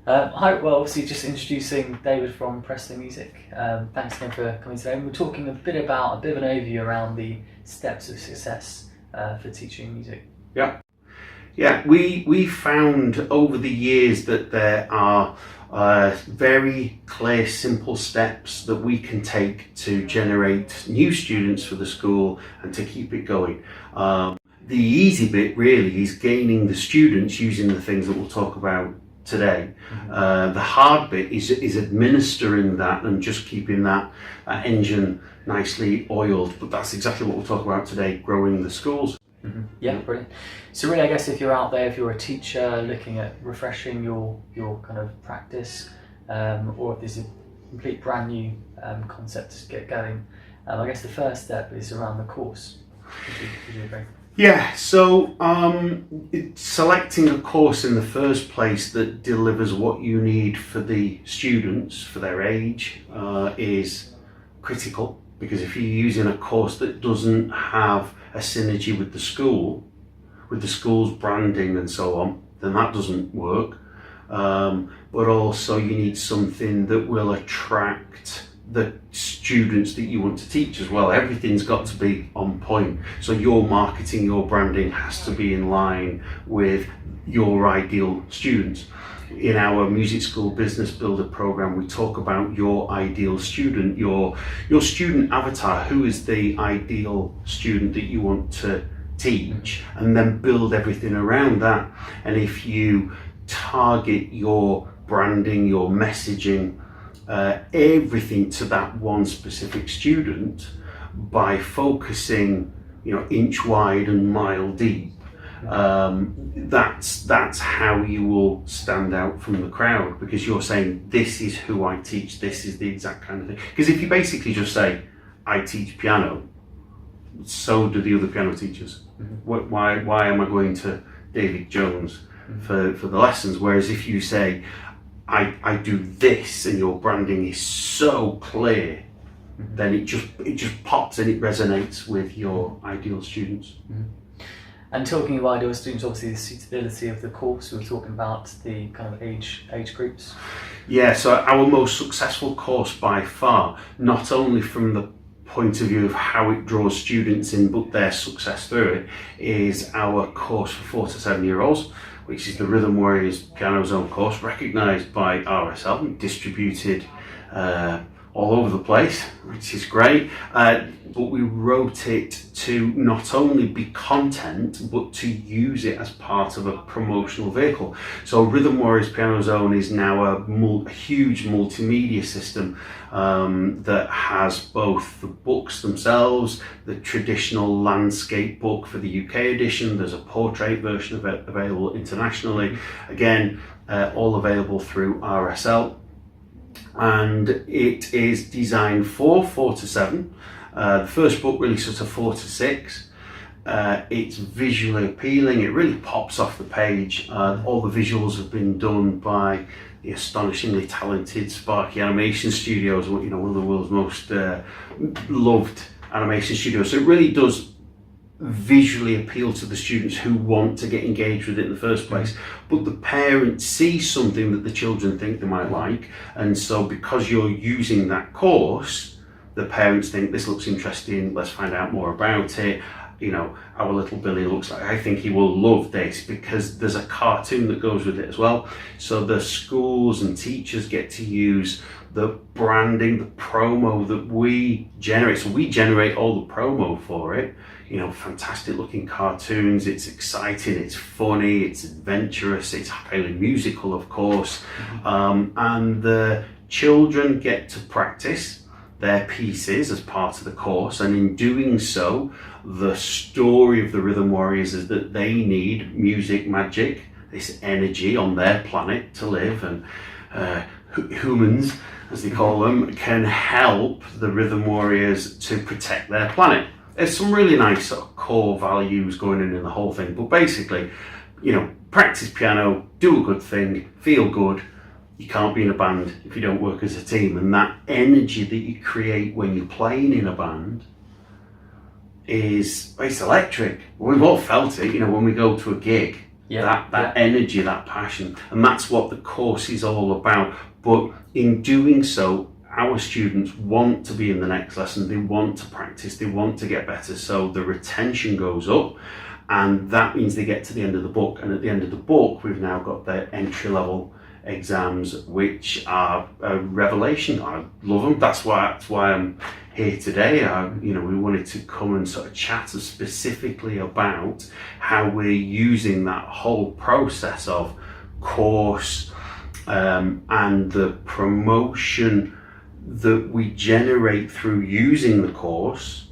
Hi, well, obviously just introducing David from Presto Music. Thanks again for coming today. And we're talking a bit of an overview around the steps of success for teaching music. Yeah, yeah. We found over the years that there are very clear, simple steps that we can take to generate new students for the school and to keep it going. The easy bit really is gaining the students using the things that we'll talk about today. The hard bit is administering that and just keeping that engine nicely oiled. But that's exactly what we'll talk about today, growing the schools. Yeah, brilliant. So really, I guess if you're out there, if you're a teacher looking at refreshing your kind of practice, or if there's a complete brand new concept to get going, I guess the first step is around the course. Would you agree? Yeah, so selecting a course in the first place that delivers what you need for the students, for their age, is critical, because if you're using a course that doesn't have a synergy with the school's branding and so on, then that doesn't work. But also you need something that will attract the students that you want to teach as well. Everything's got to be on point. So your marketing, your branding has to be in line with your ideal students. In our music school business builder program, we talk about your ideal student, your student avatar. Who is the ideal student that you want to teach, and then build everything around that. And if you target your branding, your messaging, everything to that one specific student by focusing, inch wide and mile deep, that's how you will stand out from the crowd, because you're saying, this is who I teach, this is the exact kind of thing. Because if you basically just say, I teach piano, so do the other piano teachers. Why am I going to David Jones for the lessons? Whereas if you say, I do this, and your branding is so clear, then it just pops and it resonates with your ideal students. And talking of ideal students, obviously the suitability of the course, we were talking about the kind of age groups. Yeah, so our most successful course by far, not only from the point of view of how it draws students in, but their success through it, is our course for 4 to 7 year olds, which is the Rhythm Warriors Piano Zone course, recognised by RSL and distributed all over the place, which is great. But we wrote it to not only be content, but to use it as part of a promotional vehicle. So Rhythm Warriors Piano Zone is now a huge multimedia system that has both the books themselves, the traditional landscape book for the UK edition. There's a portrait version of it available internationally. Again, all available through RSL. And it is designed for 4 to 7. The first book really sort of 4 to 6. It's visually appealing. It really pops off the page. All the visuals have been done by the astonishingly talented Sparky Animation Studios, one of the world's most loved animation studios. So it really does visually appeal to the students who want to get engaged with it in the first place. But the parents see something that the children think they might like, and so because you're using that course, the parents think, this looks interesting, let's find out more about it. Our little Billy looks like, I think he will love this, because there's a cartoon that goes with it as well. So the schools and teachers get to use the branding, the promo that we generate. So we generate all the promo for it. Fantastic looking cartoons. It's exciting, it's funny, it's adventurous, it's highly musical, of course. And the children get to practice their pieces as part of the course, and in doing so, the story of the Rhythm Warriors is that they need music magic, this energy on their planet to live, and humans, as they call them, can help the Rhythm Warriors to protect their planet. There's some really nice sort of core values going in the whole thing, but basically, practice piano, do a good thing, feel good. You can't be in a band if you don't work as a team, and that energy that you create when you're playing in a band it's electric. We've all felt it, when we go to a gig that energy, that passion, and that's what the course is all about. But in doing so, our students want to be in the next lesson, they want to practice, they want to get better, so the retention goes up, and that means they get to the end of the book, and at the end of the book we've now got their entry-level exams, which are a revelation. I love them. That's why I'm here today. We wanted to come and sort of chat specifically about how we're using that whole process of course and the promotion that we generate through using the course,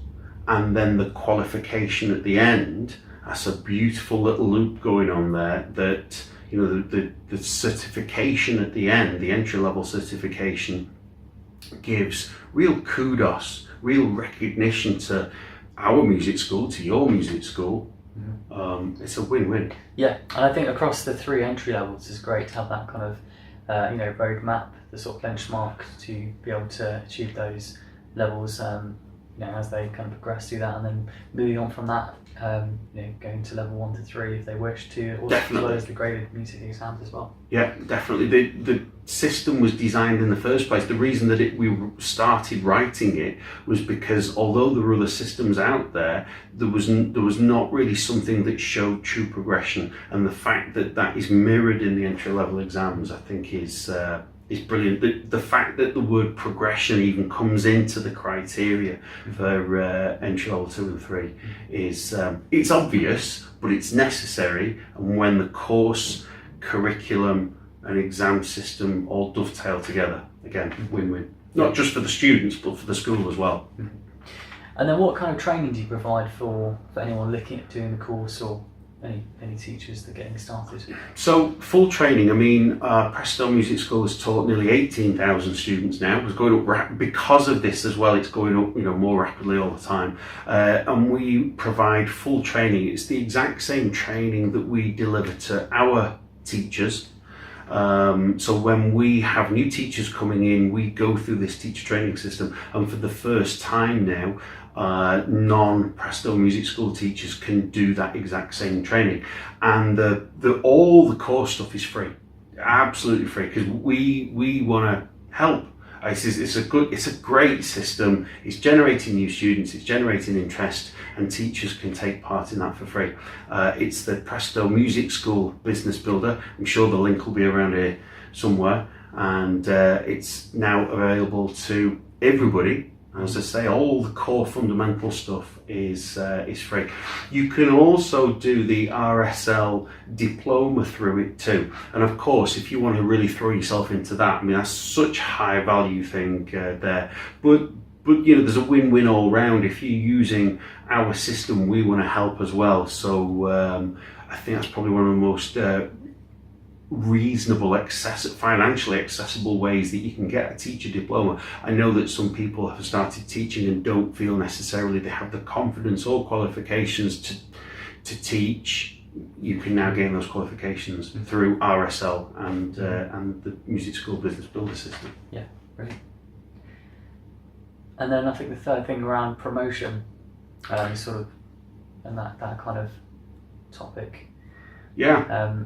and then the qualification at the end. That's a beautiful little loop going on there, that the certification at the end, the entry-level certification, gives real kudos, real recognition to our music school, to your music school. It's a win-win. Yeah, and I think across the 3 entry levels it's great to have that kind of roadmap, the sort of benchmark to be able to achieve those levels as they kind of progress through that, and then moving on from that, going to level 1 to 3 if they wish to, also as well as the graded music exams as well. Yeah, definitely. The system was designed in the first place. The reason that we started writing it was because although there were other systems out there, there was not really something that showed true progression, and the fact that that is mirrored in the entry level exams, I think is brilliant. The fact that the word progression even comes into the criteria for entry level 2 and 3 is it's obvious, but it's necessary. And when the course, curriculum and exam system all dovetail together, again, win-win. Not just for the students, but for the school as well. And then what kind of training do you provide for anyone looking at doing the course, or any teachers that are getting started? So full training, Presto Music School has taught nearly 18,000 students now. It's going up because of this as well. It's going up more rapidly all the time, and we provide full training. It's the exact same training that we deliver to our teachers. So when we have new teachers coming in, we go through this teacher training system, and for the first time now, non-Presto Music School teachers can do that exact same training, and all the core stuff is free, absolutely free, because we want to help. It's a great system. It's generating new students, it's generating interest, and teachers can take part in that for free. It's the Presto Music School Business Builder. I'm sure the link will be around here somewhere, and it's now available to everybody. As I say, all the core fundamental stuff is free. You can also do the RSL diploma through it too. And of course, if you want to really throw yourself into that, that's such a high value thing there. But there's a win-win all round. If you're using our system, we want to help as well. So I think that's probably one of the most reasonable, financially accessible ways that you can get a teacher diploma. I know that some people have started teaching and don't feel necessarily they have the confidence or qualifications to teach. You can now gain those qualifications through RSL and the Music School Business Builder system. Yeah, brilliant. And then I think the third thing around promotion, and that kind of topic. Yeah.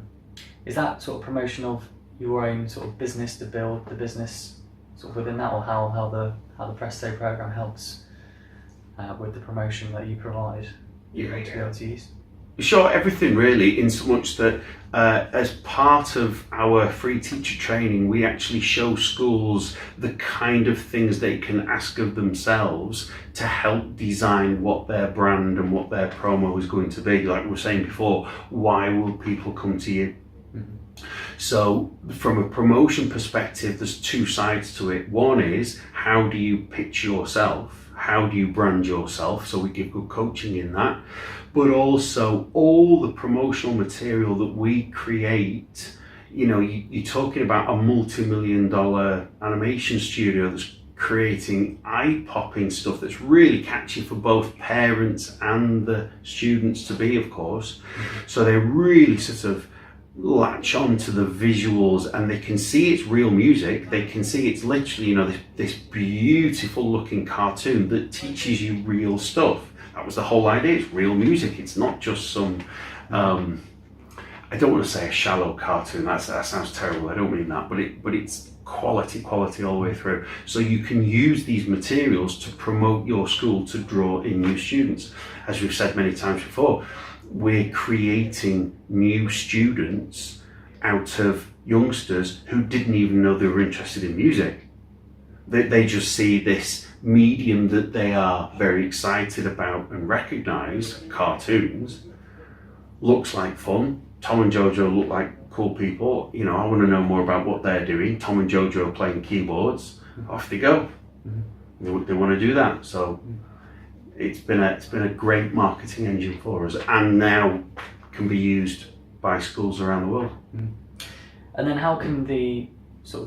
Is that sort of promotion of your own sort of business, to build the business sort of within that, or how the Presto program helps with the promotion that you provide to be able to use? Sure, everything really, in so much that as part of our free teacher training, we actually show schools the kind of things they can ask of themselves to help design what their brand and what their promo is going to be. Like we were saying before, why will people come to you? So from a promotion perspective, there's 2 sides to it. One is, how do you pitch yourself? How do you brand yourself? So we give good coaching in that. But also all the promotional material that we create, you're talking about a multi-million-dollar animation studio that's creating eye-popping stuff that's really catchy for both parents and the students to be, of course. So they really sort of latch on to the visuals, and they can see it's real music. They can see it's literally, this beautiful looking cartoon that teaches you real stuff. That was the whole idea. It's real music. It's not just some I don't want to say a shallow cartoon, that sounds terrible, I don't mean that, but it's quality all the way through. So you can use these materials to promote your school, to draw in new students. As we've said many times before, we're creating new students out of youngsters who didn't even know they were interested in music. They just see this medium that they are very excited about and recognise, cartoons, looks like fun. Tom and Jojo look like cool people. You know, I want to know more about what they're doing. Tom and Jojo are playing keyboards. Off they go. They want to do that. So it's been a great marketing engine for us, and now can be used by schools around the world. And then how can the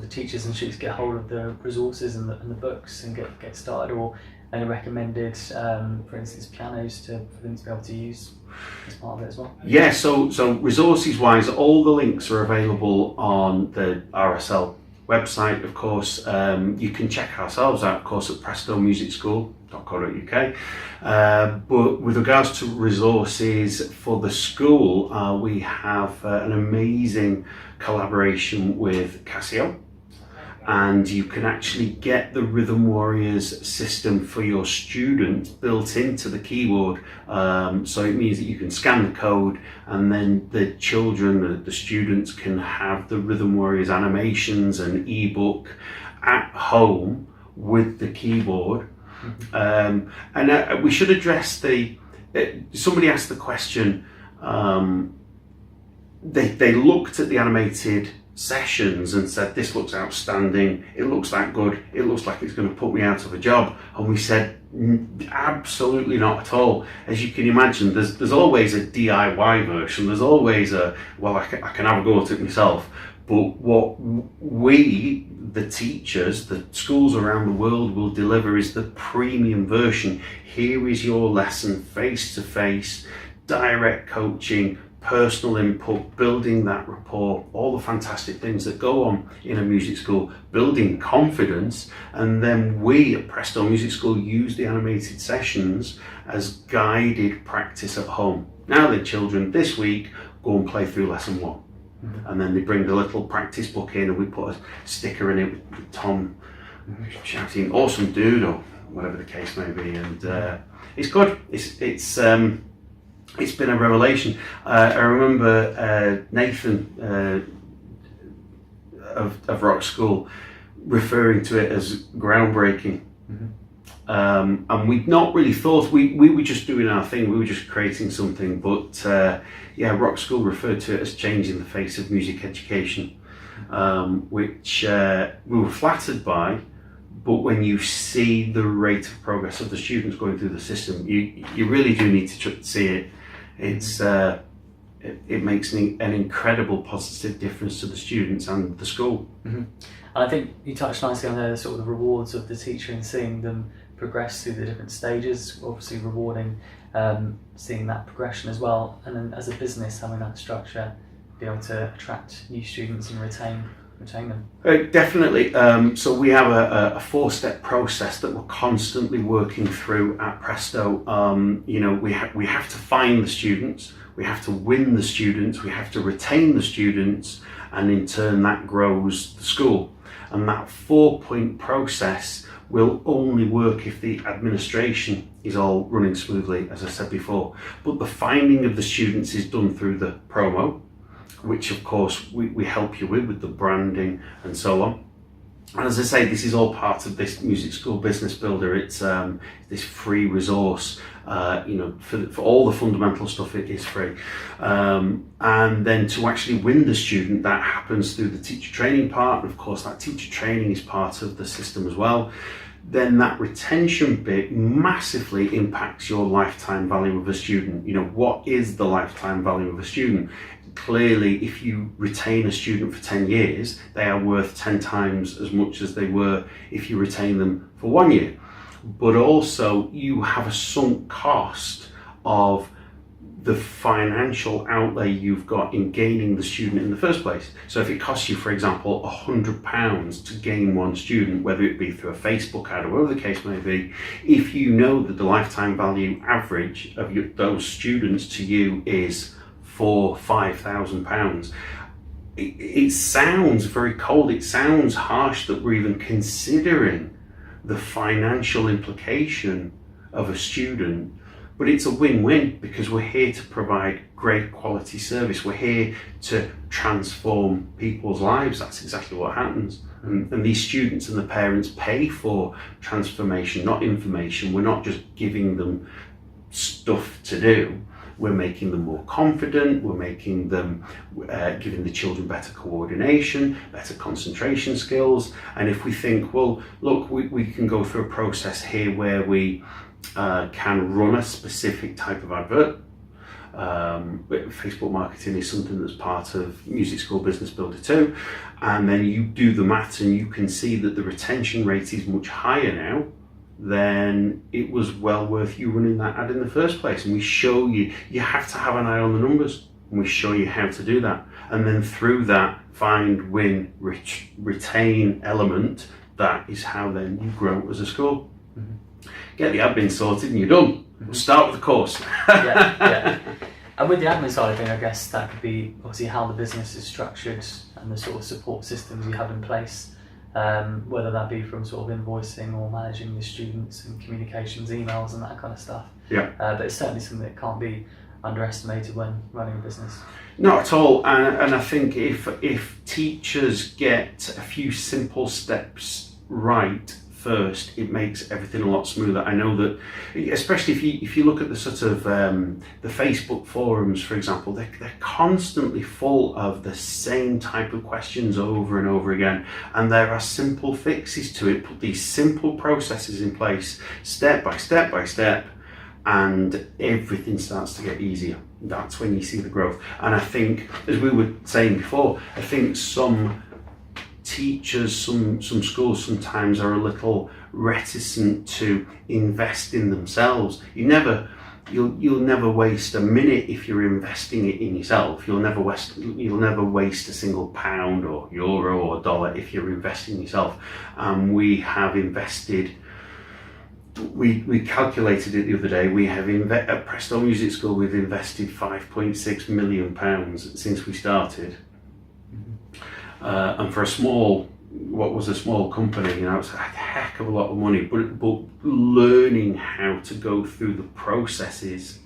teachers and students get hold of the resources and the books and get started, or any recommended, for instance, pianos for them to be able to use as part of it as well? Yeah, so resources wise, all the links are available on the RSL website, of course. You can check ourselves out, of course, at prestomusicschool.co.uk. But with regards to resources for the school, we have an amazing collaboration with Casio, and you can actually get the Rhythm Warriors system for your students built into the keyboard. So it means that you can scan the code, and then the children, the students, can have the Rhythm Warriors animations and ebook at home with the keyboard. And we should address somebody asked the question, they looked at the animated sessions and said, this looks outstanding, it looks that good, it looks like it's going to put me out of a job. And we said, absolutely not at all. As you can imagine, there's always a DIY version, there's always I can have a go at it myself. But what we, the teachers, the schools around the world will deliver is the premium version. Here is your lesson, face to face, direct coaching, personal input, building that rapport, all the fantastic things that go on in a music school, building confidence. And then we at Presto Music School use the animated sessions as guided practice at home. Now the children this week go and play through lesson 1. And then they bring the little practice book in, and we put a sticker in it with Tom shouting, awesome dude, or whatever the case may be. And it's good. It's been a revelation. I remember Nathan of Rockschool referring to it as groundbreaking. And we'd not really thought, we were just doing our thing, we were just creating something, but Rockschool referred to it as changing the face of music education, which we were flattered by. But when you see the rate of progress of the students going through the system, you really do need to see it. It makes an incredible positive difference to the students and the school. And I think you touched nicely on the sort of the rewards of the teacher and seeing them progress through the different stages, obviously rewarding, seeing that progression as well, and then as a business having that structure, be able to attract new students and retain them. Definitely. So we have a 4-step process that we're constantly working through at Presto. We have to find the students, we have to win the students, we have to retain the students, and in turn that grows the school. And that 4-point process will only work if the administration is all running smoothly, as I said before. But the finding of the students is done through the promo, which of course we help you with the branding and so on. And as I say, this is all part of this Music School Business Builder. It's this free resource, for all the fundamental stuff, it is free. And then to actually win the student, that happens through the teacher training part. And of course, that teacher training is part of the system as well. Then that retention bit massively impacts your lifetime value of a student. What is the lifetime value of a student? Clearly, if you retain a student for 10 years, they are worth 10 times as much as they were if you retain them for 1 year. But also, you have a sunk cost of the financial outlay you've got in gaining the student in the first place. So if it costs you, for example, £100 to gain one student, whether it be through a Facebook ad or whatever the case may be, if you know that the lifetime value average of those students to you is £4,000-5,000. It sounds very cold, it sounds harsh that we're even considering the financial implication of a student, but it's a win-win because we're here to provide great quality service. We're here to transform people's lives. That's exactly what happens. And these students and the parents pay for transformation, not information. We're not just giving them stuff to do. We're making them more confident, we're making them, giving the children better coordination, better concentration skills. And if we think, well, look, we can go through a process here where we can run a specific type of advert. Facebook marketing is something that's part of Music School Business Builder too. And then you do the maths and you can see that the retention rate is much higher now, then it was well worth you running that ad in the first place. And we show you, you have to have an eye on the numbers, and we show you how to do that. And then through that find, win, retain element, that is how then you grow as a school. Mm-hmm. Get the admin sorted and you're done. Mm-hmm. We'll start with the course. Yeah. And with the admin side of things, I guess that could be obviously how the business is structured and the sort of support systems you have in place. Whether that be from sort of invoicing or managing the students and communications, emails and that kind of stuff. Yeah. But it's certainly something that can't be underestimated when running a business. Not at all. And I think if teachers get a few simple steps right first, it makes everything a lot smoother. I know that, especially if you look at the sort of the Facebook forums, for example, they're constantly full of the same type of questions over and over again, and there are simple fixes to it. Put these simple processes in place, step by step by step, and everything starts to get easier. That's when you see the growth. And I think, as we were saying before, I think some teachers, some schools sometimes are a little reticent to invest in themselves. You'll never waste a minute if you're investing it in yourself. You'll never waste a single pound or euro or dollar if you're investing in yourself. We have invested. We calculated it the other day. We have at Presto Music School, we've invested £5.6 million since we started. And for what was a small company, it's a heck of a lot of money, but learning how to go through the processes,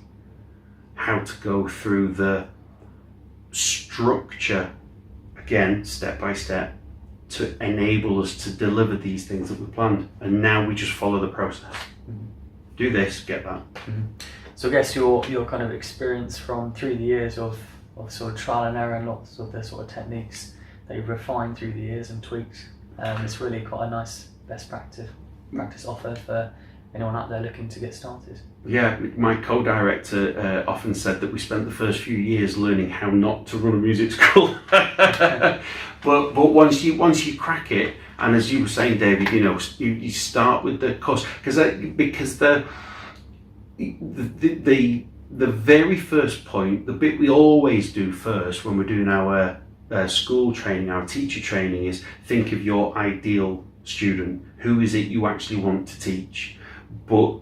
how to go through the structure, again, step by step, to enable us to deliver these things that we planned. And now we just follow the process. Mm-hmm. Do this, get that. Mm-hmm. So I guess your kind of experience through the years of sort of trial and error and lots of the sort of techniques that you've refined through the years and tweaked. It's really quite a nice best practice offer for anyone out there looking to get started. Yeah, my co-director often said that we spent the first few years learning how not to run a music school. but once you crack it, and as you were saying, David, you start with the course because the very first point, the bit we always do first when we're doing our school training, our teacher training, is think of your ideal student. Who is it you actually want to teach? But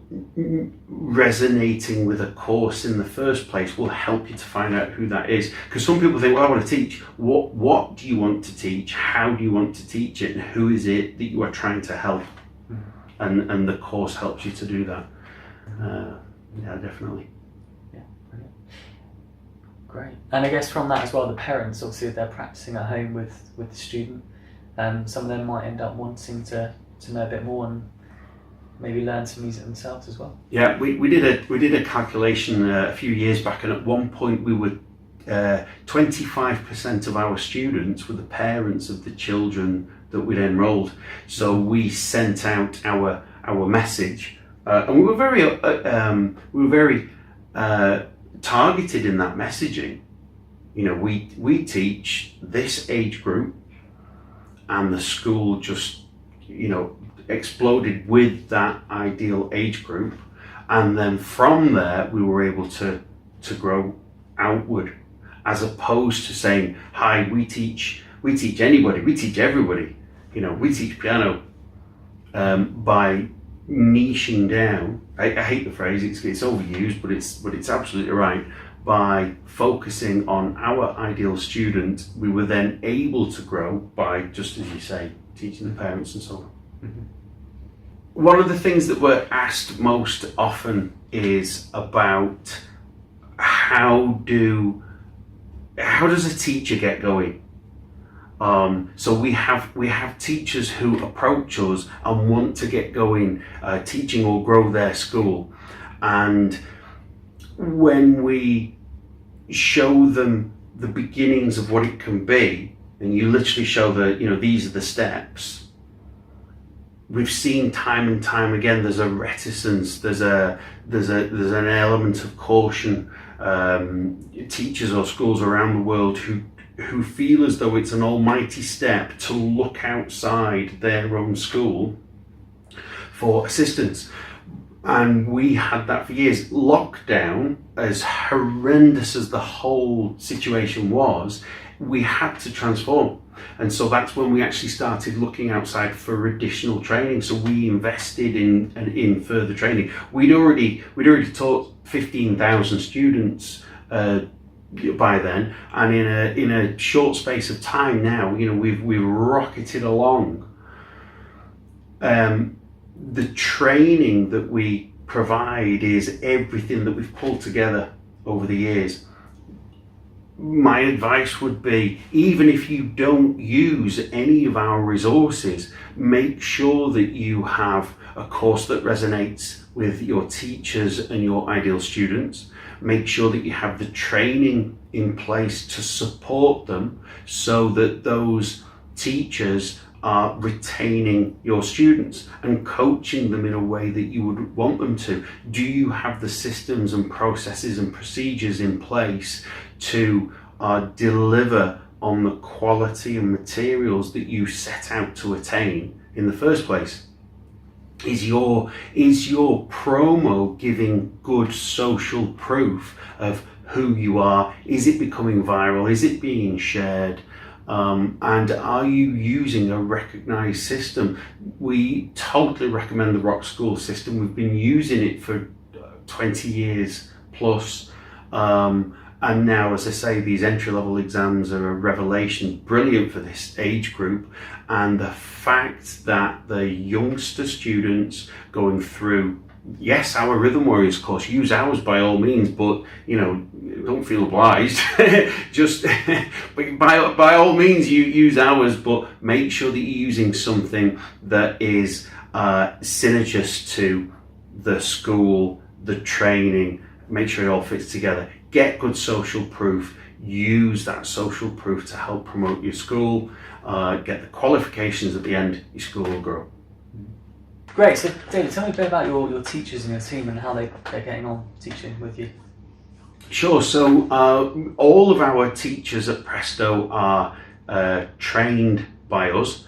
resonating with a course in the first place will help you to find out who that is. Because some people think, well, I want to teach. What do you want to teach? How do you want to teach it? And who is it that you are trying to help? Mm-hmm. And the course helps you to do that. Yeah, definitely. Great. And I guess from that as well, the parents, obviously, if they're practicing at home with the student, some of them might end up wanting to know a bit more and maybe learn some music themselves as well. Yeah, we did a calculation a few years back, and at one point we were 25% of our students were the parents of the children that we'd enrolled. So we sent out our message, and we were very targeted in that messaging. We teach this age group, and the school just exploded with that ideal age group, and then from there we were able to grow outward, as opposed to saying, hi, we teach anybody, we teach everybody, we teach piano. By niching down, I hate the phrase, it's overused, but it's absolutely right. by focusing on our ideal student, we were then able to grow by, just as you say, teaching the parents and so on. Mm-hmm. One of the things that we're asked most often is about how does a teacher get going? So we have teachers who approach us and want to get going, teaching or grow their school, and when we show them the beginnings of what it can be, and you literally show these are the steps, we've seen time and time again there's a reticence, there's an element of caution. Teachers or schools around the world who feel as though it's an almighty step to look outside their own school for assistance. And we had that for years. Lockdown, as horrendous as the whole situation was, we had to transform. And so that's when we actually started looking outside for additional training. So we invested in further training. We'd already taught 15,000 students by then, and in a short space of time now, we've rocketed along. The training that we provide is everything that we've pulled together over the years. My advice would be, even if you don't use any of our resources, make sure that you have a course that resonates with your teachers and your ideal students. Make sure that you have the training in place to support them so that those teachers are retaining your students and coaching them in a way that you would want them to. Do you have the systems and processes and procedures in place to deliver on the quality and materials that you set out to attain in the first place? Is your promo giving good social proof of who you are? Is it becoming viral? Is it being shared? And are you using a recognized system? We totally recommend the Rockschool system. We've been using it for 20 years plus. And now, as I say, these entry-level exams are a revelation, brilliant for this age group. And the fact that the youngster students going through, yes, our Rhythm Warriors course, use ours by all means, but don't feel obliged. Just by all means, you use ours, but make sure that you're using something that is synergist to the school, the training. Make sure it all fits together. Get good social proof. Use that social proof to help promote your school. Get the qualifications at the end. Your school will grow. Great. So, David, tell me a bit about your teachers and your team and how they're getting on teaching with you. Sure. So all of our teachers at Presto are trained by us.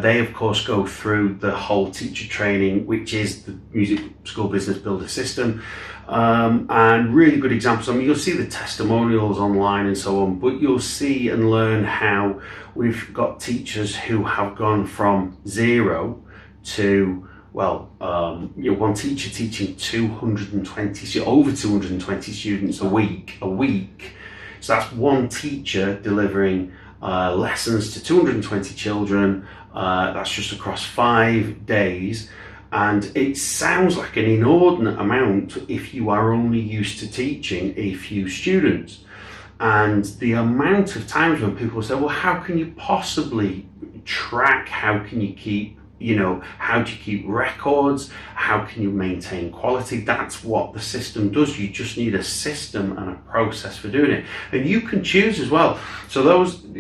They, of course, go through the whole teacher training, which is the Music School Business Builder system. And really good examples. I mean, you'll see the testimonials online and so on, but you'll see and learn how we've got teachers who have gone from 0 to, one teacher teaching 220, over 220 students a week. So that's one teacher delivering lessons to 220 children. That's just across 5 days. And it sounds like an inordinate amount if you are only used to teaching a few students. And the amount of times when people say, well, how can you possibly track? How can you keep, how do you keep records? How can you maintain quality? That's what the system does. You just need a system and a process for doing it. And you can choose as well. So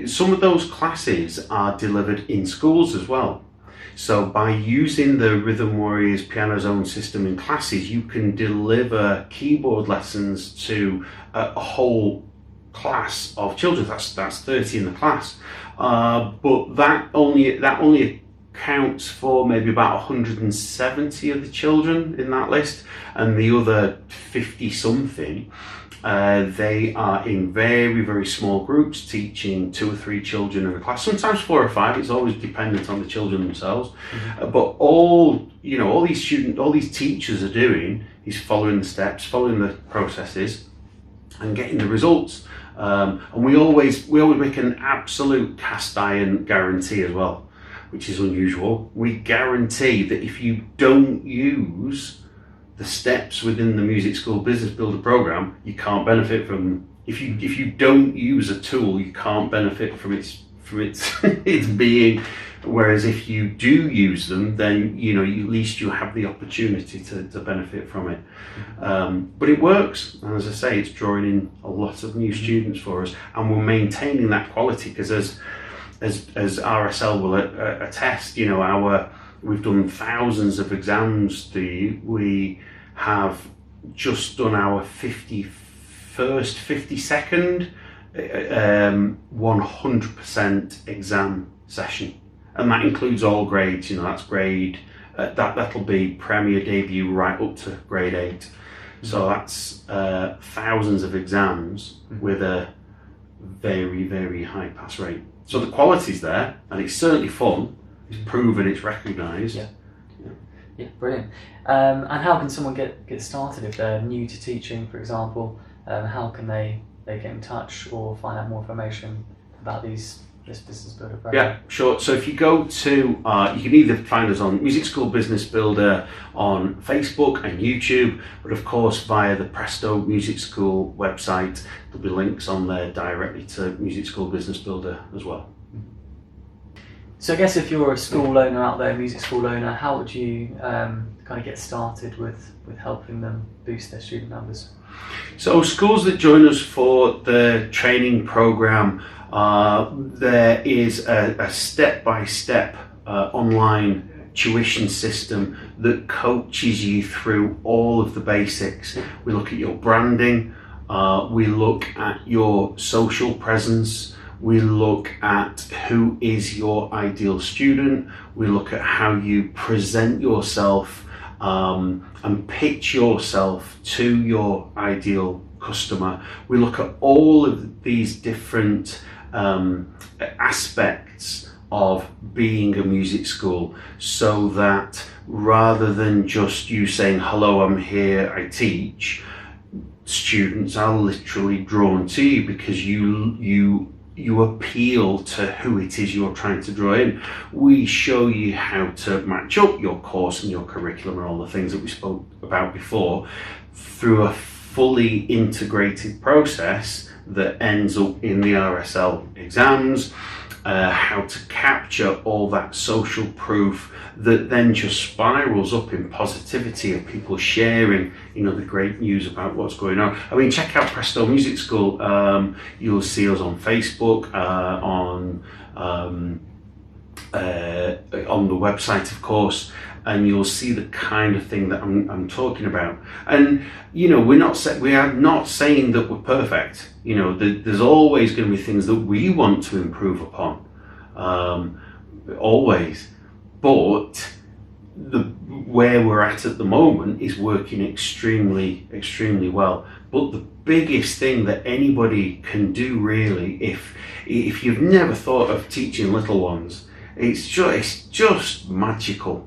some of those classes are delivered in schools as well. So by using the Rhythm Warriors Piano Zone system in classes, you can deliver keyboard lessons to a whole class of children. That's 30 in the class. But that only accounts for maybe about 170 of the children in that list, and the other 50 something. They are in very, very small groups, teaching 2 or 3 children in a class, sometimes 4 or 5. It's always dependent on the children themselves. Mm-hmm. But all these teachers are doing is following the steps, following the processes, and getting the results. And we always make an absolute cast iron guarantee as well, which is unusual. We guarantee that if you don't use the steps within the Music School Business Builder program, you can't benefit from them. If you don't use a tool, you can't benefit from its its being. Whereas if you do use them, then at least you have the opportunity to benefit from it. But it works, and as I say, it's drawing in a lot of new students for us, and we're maintaining that quality because as RSL will attest, we've done thousands of exams. We have just done our 51st, 52nd 100% exam session. And that includes all grades, that's grade, that'll be Premier Debut right up to grade 8. So that's thousands of exams with a very, very high pass rate. So the quality's there, and it's certainly fun, it's proven, it's recognised. Yeah, brilliant. And how can someone get started if they're new to teaching, for example? How can they get in touch or find out more information about this Business Builder program? Yeah, sure. So if you go to, you can either find us on Music School Business Builder on Facebook and YouTube, but of course via the Presto Music School website, there'll be links on there directly to Music School Business Builder as well. So I guess if you're a school owner out there, music school owner, how would you kind of get started with helping them boost their student numbers? So schools that join us for the training program, there is a step-by-step online tuition system that coaches you through all of the basics. We look at your branding, we look at your social presence, we look at who is your ideal student, we look at how you present yourself and pitch yourself to your ideal customer. We look at all of these different aspects of being a music school, so that rather than just you saying, hello, I'm here, I teach, students are literally drawn to you because you appeal to who it is you're trying to draw in. We show you how to match up your course and your curriculum and all the things that we spoke about before through a fully integrated process that ends up in the RSL exams, how to capture all that social proof that then just spirals up in positivity of people sharing, the great news about what's going on. I mean, check out Presto Music School. You'll see us on Facebook, on the website, of course, and you'll see the kind of thing that I'm talking about. And we are not saying that we're perfect. There's always going to be things that we want to improve upon, always. But where we're at the moment is working extremely, extremely well. But the biggest thing that anybody can do, really, if you've never thought of teaching little ones, it's just magical,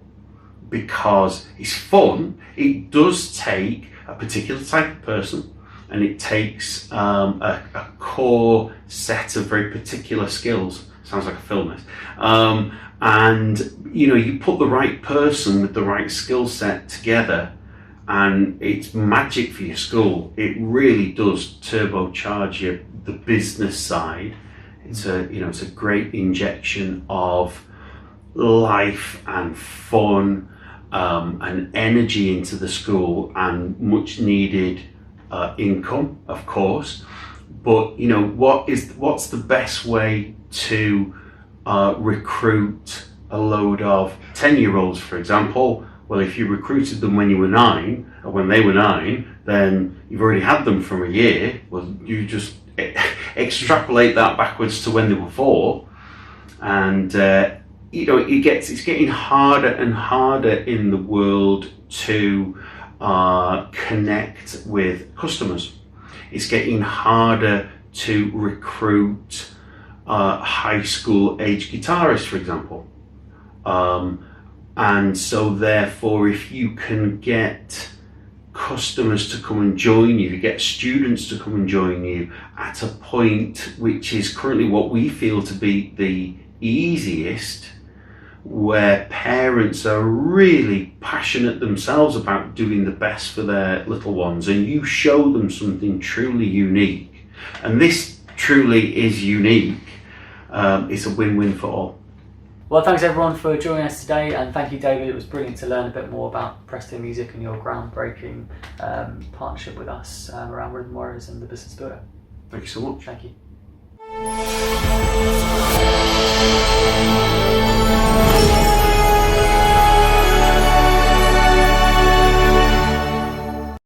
because it's fun. It does take a particular type of person, and it takes a core set of very particular skills. Sounds like a film, this. And you put the right person with the right skill set together, and it's magic for your school. It really does turbocharge the business side. It's a great injection of life and fun and energy into the school, and much needed income, of course. But what's the best way to recruit a load of 10-year-olds, for example? Well, if you recruited them when you were 9, or when they were 9, then you've already had them for a year. Well, you just extrapolate that backwards to when they were 4, and it's getting harder and harder in the world to connect with customers. It's getting harder to recruit high school age guitarists, for example. And so therefore, if you can get customers to come and join you, get students to come and join you at a point which is currently what we feel to be the easiest, where parents are really passionate themselves about doing the best for their little ones, and you show them something truly unique. And this truly is unique. It's a win-win for all. Well, thanks everyone for joining us today, and thank you, David. It was brilliant to learn a bit more about Presto Music and your groundbreaking partnership with us around Rhythm Warriors and the Business Builder. Thank you so much. Thank you.